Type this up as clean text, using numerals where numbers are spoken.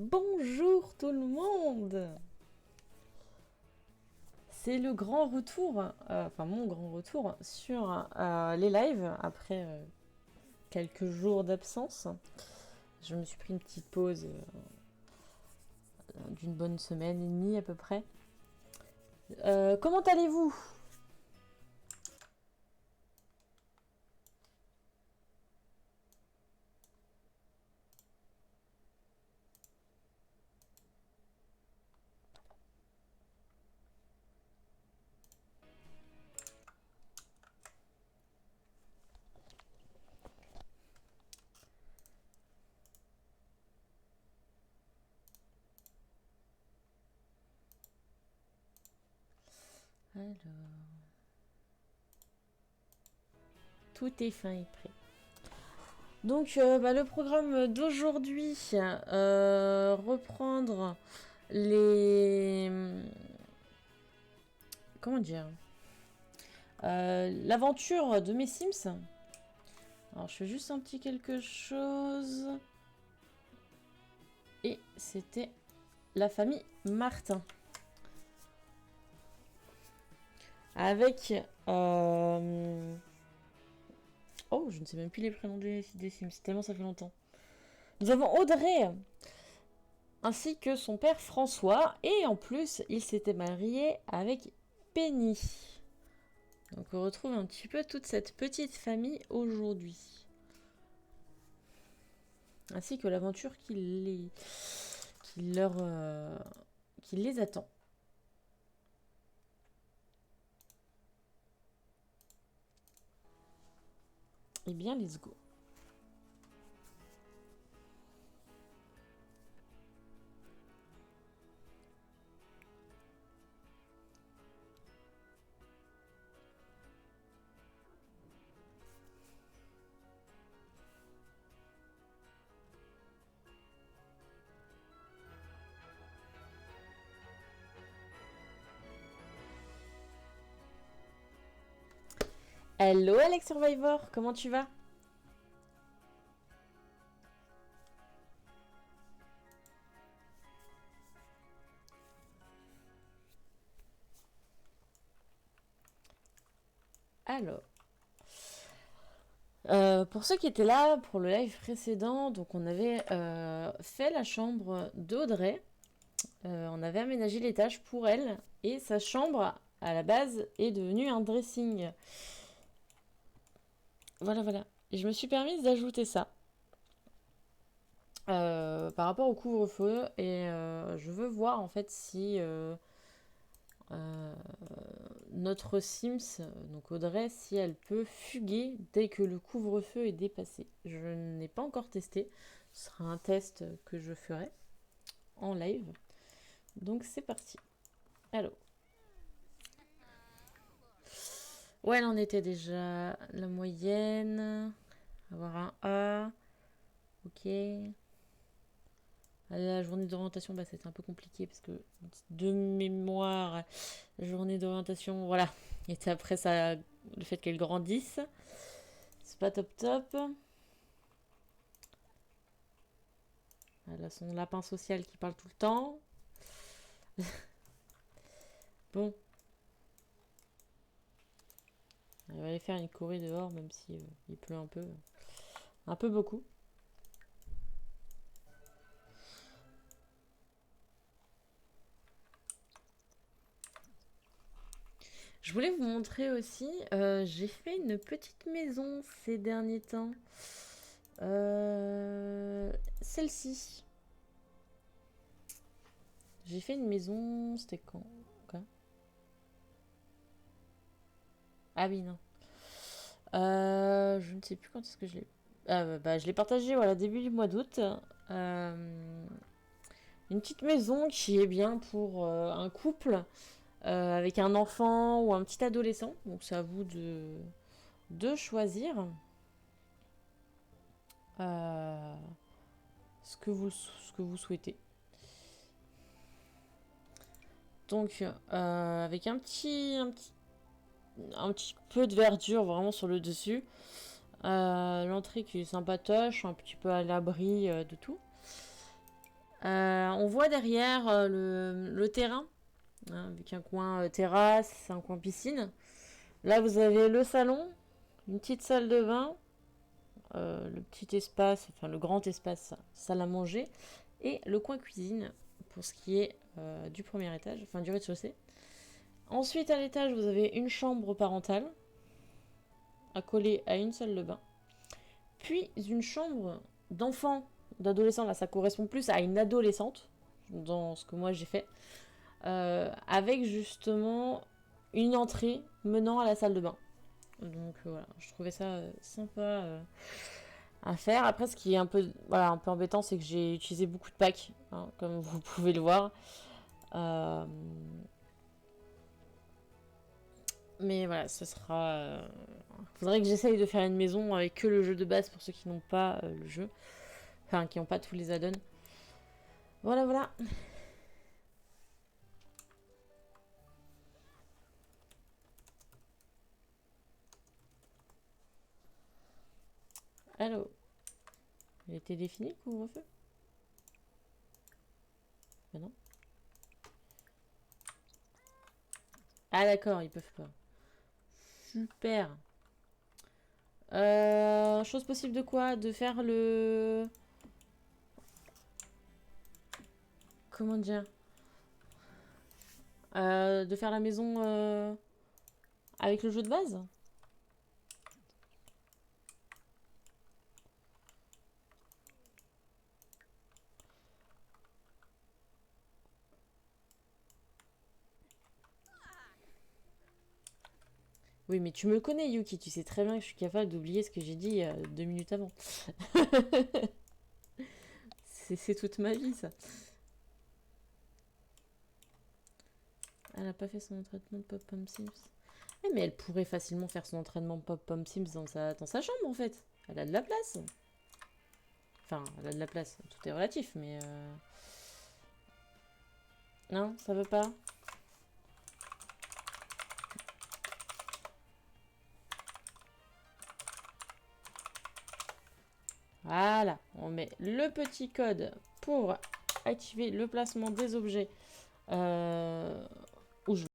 Bonjour tout le monde. C'est le grand retour, enfin mon grand retour sur les lives après quelques jours d'absence. Je me suis pris une petite pause d'une bonne semaine et demie à peu près. Comment allez-vous? Alors, tout est fin et prêt. Donc le programme d'aujourd'hui, reprendre les... Comment dire, l'aventure de mes Sims. Alors je fais juste un petit quelque chose. Et c'était la famille Martin. Avec... Oh, je ne sais même plus les prénoms des Sims, tellement ça fait longtemps. Nous avons Audrey, ainsi que son père François. Et en plus, il s'était marié avec Penny. Donc on retrouve un petit peu toute cette petite famille aujourd'hui. Ainsi que l'aventure qui les attend. Eh bien, let's go. Hello Alex Survivor, comment tu vas? Alors, pour ceux qui étaient là pour le live précédent, donc on avait fait la chambre d'Audrey. On avait aménagé l'étage pour elle et sa chambre à la base est devenue un dressing. Voilà, voilà. Et je me suis permise d'ajouter ça par rapport au couvre-feu et je veux voir en fait si euh, notre Sims, donc Audrey, si elle peut fuguer dès que le couvre-feu est dépassé. Je n'ai pas encore testé. Ce sera un test que je ferai en live. Donc c'est parti. Alors. Ouais, elle en était déjà la moyenne. Avoir un A. Ok. La journée d'orientation, bah, c'était un peu compliqué parce que de mémoire, la journée d'orientation, voilà. Et après ça, le fait qu'elle grandisse. C'est pas top top. Elle a son lapin social qui parle tout le temps. Bon. Elle va aller faire une corée dehors, même si il pleut un peu. Un peu beaucoup. Je voulais vous montrer aussi, j'ai fait une petite maison ces derniers temps. Celle-ci. J'ai fait une maison, c'était quand? Quoi? Ah oui, non. Je ne sais plus quand est-ce que je l'ai... je l'ai partagé, voilà, début du mois d'août. Une petite maison qui est bien pour un couple avec un enfant ou un petit adolescent. Donc c'est à vous de choisir euh, ce que vous souhaitez. Donc avec un petit peu de verdure vraiment sur le dessus. L'entrée qui est sympatoche, un petit peu à l'abri de tout. On voit derrière le terrain, hein, avec un coin terrasse, un coin piscine. Là, vous avez le salon, une petite salle de bain, le petit espace, enfin le grand espace, salle à manger, et le coin cuisine pour ce qui est du premier étage, enfin du rez-de-chaussée. Ensuite, à l'étage, vous avez une chambre parentale, accolée à une salle de bain. Puis une chambre d'enfant, d'adolescent, là ça correspond plus à une adolescente, dans ce que moi j'ai fait, avec justement une entrée menant à la salle de bain. Donc voilà, je trouvais ça sympa à faire. Après, ce qui est un peu embêtant, c'est que j'ai utilisé beaucoup de packs, hein, comme vous pouvez le voir. Mais voilà, ce sera. Faudrait que j'essaye de faire une maison avec que le jeu de base pour ceux qui n'ont pas le jeu. Enfin, qui n'ont pas tous les add-ons. Voilà, voilà. Alors, il était défini le couvre-feu? Ben non. Ah d'accord, ils peuvent pas. Super. Chose possible de quoi? De faire le... Comment dire? De faire la maison avec le jeu de base? Oui, mais tu me connais, Yuki. Tu sais très bien que je suis capable d'oublier ce que j'ai dit 2 minutes avant. C'est toute ma vie, ça. Elle a pas fait son entraînement de Pop-Pom Sims. Eh, mais elle pourrait facilement faire son entraînement Pop-Pom Sims dans sa chambre, en fait. Elle a de la place. Enfin, elle a de la place. Tout est relatif, mais... Non, ça veut pas. Voilà, on met le petit code pour activer le placement des objets où je